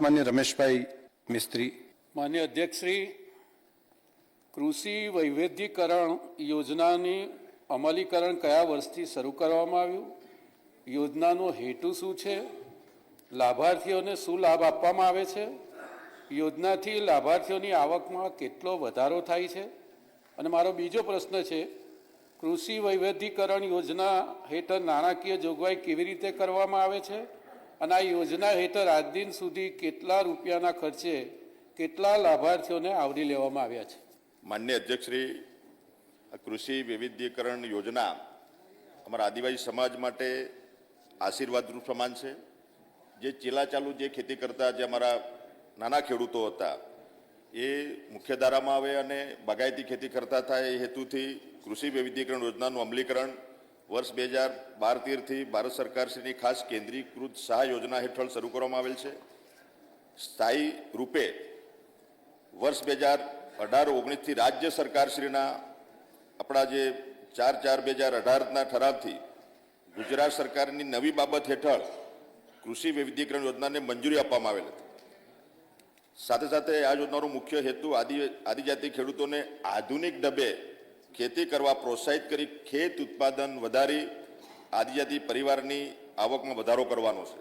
માન્ય રમેશભાઈ મિસ્ત્રી. માન્ય અધ્યક્ષશ્રી, કૃષિ વૈવિધ્યીકરણ યોજનાની અમલીકરણ કયા વર્ષથી શરૂ કરવામાં આવ્યું? યોજનાનો હેતુ શું છે? લાભાર્થીઓને શું લાભ આપવામાં આવે છે? યોજનાથી લાભાર્થીઓની આવકમાં કેટલો વધારો થાય છે? અને મારો બીજો પ્રશ્ન છે, કૃષિ વૈવિધ્યીકરણ યોજના હેઠળ નાણાકીય જોગવાઈ કેવી રીતે કરવામાં આવે છે? અને આ યોજના હેઠળ આજ દિન સુધી કેટલા રૂપિયાના ખર્ચે કેટલા લાભાર્થીઓને આવરી લેવામાં આવ્યા છે? માન્ય અધ્યક્ષશ્રી, કૃષિ વૈવિધ્યીકરણ યોજના અમારા આદિવાસી સમાજ માટે આશીર્વાદરૂપ સમાન છે. જે ચીલાચાલુ જે ખેતી કરતા જે અમારા નાના ખેડૂતો હતા એ મુખ્ય ધારામાં આવે અને બાગાયતી ખેતી કરતા થાય એ હેતુથી કૃષિ વૈવિધ્યીકરણ યોજનાનું અમલીકરણ વર્ષ 2012-13થી ભારત સરકારશ્રીની ખાસ કેન્દ્રીકૃત સહાય યોજના હેઠળ શરૂ કરવામાં આવેલ છે. સ્થાયી રૂપે વર્ષ 2018-19થી રાજ્ય સરકારશ્રીના આપણા જે 4/4/2018ના ઠરાવથી ગુજરાત સરકારની નવી બાબત હેઠળ કૃષિ વૈવિધ્યીકરણ યોજનાને મંજૂરી આપવામાં આવેલ હતી. સાથે સાથે આ યોજનાનો મુખ્ય હેતુ આદિજાતિ ખેડૂતોને આધુનિક ઢબે ખેતી કરવા પ્રોત્સાહિત કરી ખેત ઉત્પાદન વધારી આદિજાતિ પરિવારની આવકમાં વધારો કરવાનો છે.